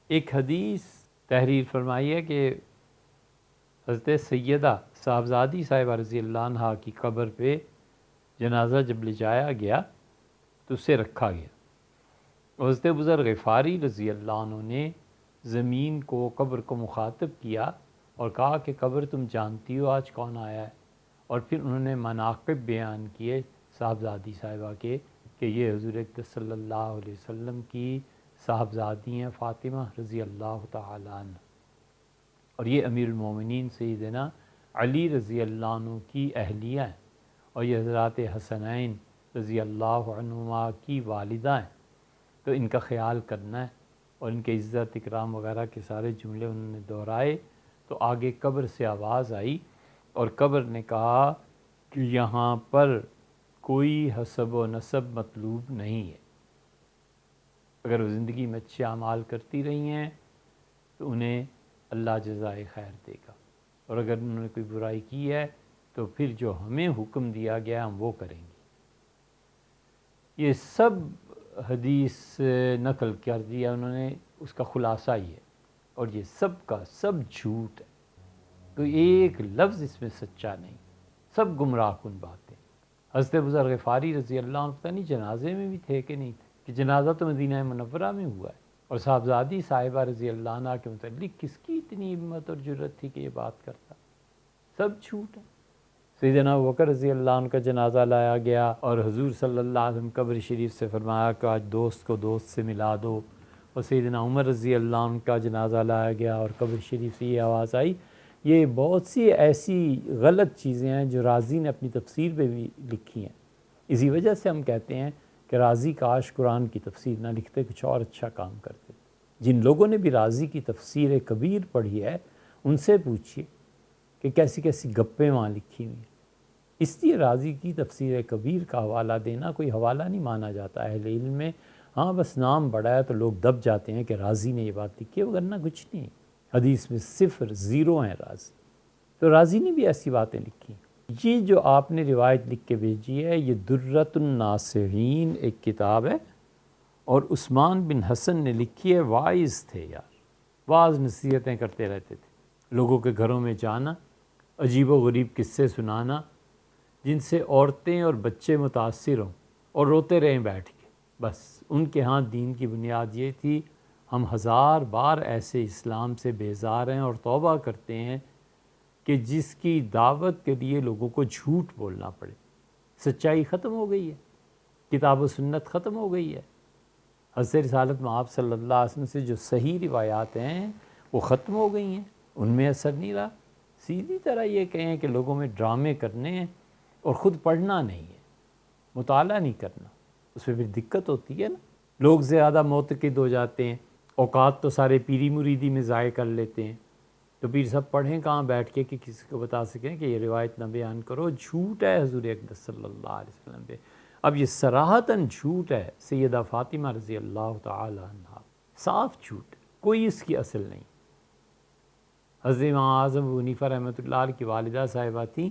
ایک حدیث تحریر فرمائی ہے کہ حضرت سیدہ صاحبزادی صاحبہ رضی اللہ عنہ کی قبر پہ جنازہ جب لے جایا گیا تو اسے رکھا گیا. حضرت بزرگ غفاری رضی اللہ عنہ نے زمین کو قبر کو مخاطب کیا اور کہا کہ قبر تم جانتی ہو آج کون آیا ہے. اور پھر انہوں نے مناقب بیان کیے صاحبزادی صاحبہ کے کہ یہ حضور اقدس صلی اللہ علیہ وسلم کی صاحبزادی ہیں فاطمہ رضی اللہ تعالیٰ عنہ، اور یہ امیر المومنین سیدنا علی رضی اللہ عنہ کی اہلیہ ہیں، اور یہ حضرات حسنین رضی اللہ عنہما کی والدہ ہیں. تو ان کا خیال کرنا ہے اور ان کے عزت اکرام وغیرہ کے سارے جملے انہوں نے دہرائے. تو آگے قبر سے آواز آئی اور قبر نے کہا کہ یہاں پر کوئی حسب و نسب مطلوب نہیں ہے. اگر وہ زندگی میں اچھے اعمال کرتی رہی ہیں تو انہیں اللہ جزائے خیر دے گا، اور اگر انہوں نے کوئی برائی کی ہے تو پھر جو ہمیں حکم دیا گیا ہم وہ کریں گے. یہ سب حدیث نقل کر دیا انہوں نے، اس کا خلاصہ ہی ہے، اور یہ سب کا سب جھوٹ ہے. کوئی ایک لفظ اس میں سچا نہیں، سب گمراہ کن باتیں. حضرت بزرگ غفاری رضی اللہ عنہ پتہ نہیں جنازے میں بھی تھے کہ نہیں تھے، کہ جنازہ تو مدینہ منورہ میں ہوا ہے، اور صاحبزادی صاحبہ رضی اللہ عنہ کے متعلق کس کی اتنی ہمت اور جرت تھی کہ یہ بات کرتا. سب جھوٹ ہے. سیدنا ابوبکر رضی اللہ عنہ کا جنازہ لایا گیا اور حضور صلی اللہ علیہ وسلم قبر شریف سے فرمایا کہ آج دوست کو دوست سے ملا دو، اور سیدنا عمر رضی اللہ عنہ کا جنازہ لایا گیا اور قبر شریف سے یہ آواز آئی. یہ بہت سی ایسی غلط چیزیں ہیں جو رازی نے اپنی تفسیر پہ بھی لکھی ہیں. اسی وجہ سے ہم کہتے ہیں کہ رازی کاش قرآن کی تفسیر نہ لکھتے، کچھ اور اچھا کام کرتے. جن لوگوں نے بھی رازی کی تفسیر کبیر پڑھی ہے ان سے پوچھیے کہ کیسی کیسی گپیں وہاں لکھی ہوئی ہیں. اس لیے رازی کی تفسیر کبیر کا حوالہ دینا کوئی حوالہ نہیں مانا جاتا اہل علم میں. ہاں بس نام بڑا ہے تو لوگ دب جاتے ہیں کہ رازی نے یہ بات لکھی ہے، وگرنہ کچھ نہیں. حدیث میں 0 0 ہیں رازی. تو رازی نے بھی ایسی باتیں لکھی. یہ جو آپ نے روایت لکھ کے بھیجی ہے یہ درۃ الناصحین ایک کتاب ہے، اور عثمان بن حسن نے لکھی ہے. واعظ تھے یار، واعظ نصیحتیں کرتے رہتے تھے. لوگوں کے گھروں میں جانا، عجیب و غریب قصے سنانا جن سے عورتیں اور بچے متاثر ہوں اور روتے رہیں بیٹھ کے. بس ان کے ہاں دین کی بنیاد یہ تھی. ہم 1000 بار ایسے اسلام سے بیزار ہیں اور توبہ کرتے ہیں کہ جس کی دعوت کے لیے لوگوں کو جھوٹ بولنا پڑے. سچائی ختم ہو گئی ہے، کتاب و سنت ختم ہو گئی ہے. حضرت رسالت میں آپ صلی اللہ علیہ وسلم سے جو صحیح روایات ہیں وہ ختم ہو گئی ہیں، ان میں اثر نہیں رہا. سیدھی طرح یہ کہیں کہ لوگوں میں ڈرامے کرنے ہیں اور خود پڑھنا نہیں ہے، مطالعہ نہیں کرنا. اس میں پھر دقت ہوتی ہے نا. لوگ زیادہ معتقد ہو جاتے ہیں، اوقات تو سارے پیری مریدی میں ضائع کر لیتے ہیں. تو پیر سب پڑھیں کہاں بیٹھ کے کہ کسی کو بتا سکیں کہ یہ روایت نہ بیان کرو. جھوٹ ہے حضور اقدس صلی اللہ علیہ وسلم پہ. اب یہ صراحتاً جھوٹ ہے سیدہ فاطمہ رضی اللہ تعالی عنہ، صاف جھوٹ، کوئی اس کی اصل نہیں. حضرت امام اعظم ابو حنیفہ رحمۃ اللہ علیہ کی والدہ صاحبہ تھیں،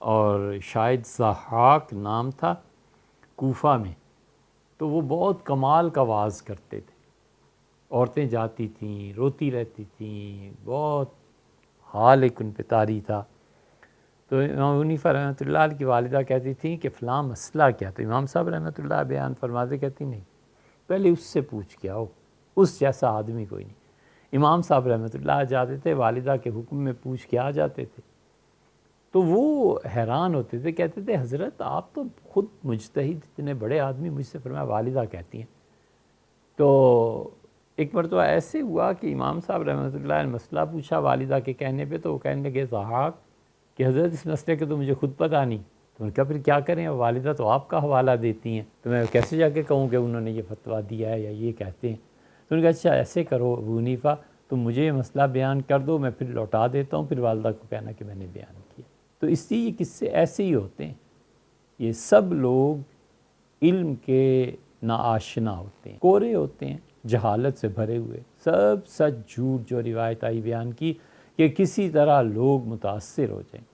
اور شاید ضحاک نام تھا، کوفہ میں. تو وہ بہت کمال کا واعظ کرتے تھے. عورتیں جاتی تھیں، روتی رہتی تھیں، بہت حال ایک ان پہ طاری تھا. تو امام حنیفہ رحمۃ اللہ علیہ کی والدہ کہتی تھیں کہ فلاں مسئلہ کیا؟ تو امام صاحب رحمۃ اللہ بیان فرماتے کہتی نہیں، پہلے اس سے پوچھ کے آؤ، اس جیسا آدمی کوئی نہیں. امام صاحب رحمۃ اللہ جاتے تھے، والدہ کے حکم میں پوچھ کے آ جاتے تھے. تو وہ حیران ہوتے تھے، کہتے تھے حضرت آپ تو خود مجتہد اتنے بڑے آدمی، مجھ سے فرمایا والدہ کہتی ہیں. تو ایک مرتبہ ایسے ہوا کہ امام صاحب رحمۃ اللہ نے مسئلہ پوچھا والدہ کے کہنے پہ، تو وہ کہنے لگے ضحاک کہ حضرت اس مسئلے کے تو مجھے خود پتہ نہیں. تو میں نے کہا پھر کیا کریں، والدہ تو آپ کا حوالہ دیتی ہیں، تو میں کیسے جا کے کہوں کہ انہوں نے یہ فتویٰ دیا ہے یا یہ کہتے ہیں. تو انہوں نے کہا اچھا ایسے کرو ابو حنیفہ، تم مجھے یہ مسئلہ بیان کر دو، میں پھر لوٹا دیتا ہوں، پھر والدہ کو کہنا کہ میں نے بیان کیا. تو اس لیے یہ قصے ایسے ہی ہوتے ہیں. یہ سب لوگ علم کے ناآشنا ہوتے ہیں، کورے ہوتے ہیں، جہالت سے بھرے ہوئے. سب سچ جھوٹ جو روایت آئی بیان کی کہ کسی طرح لوگ متاثر ہو جائیں.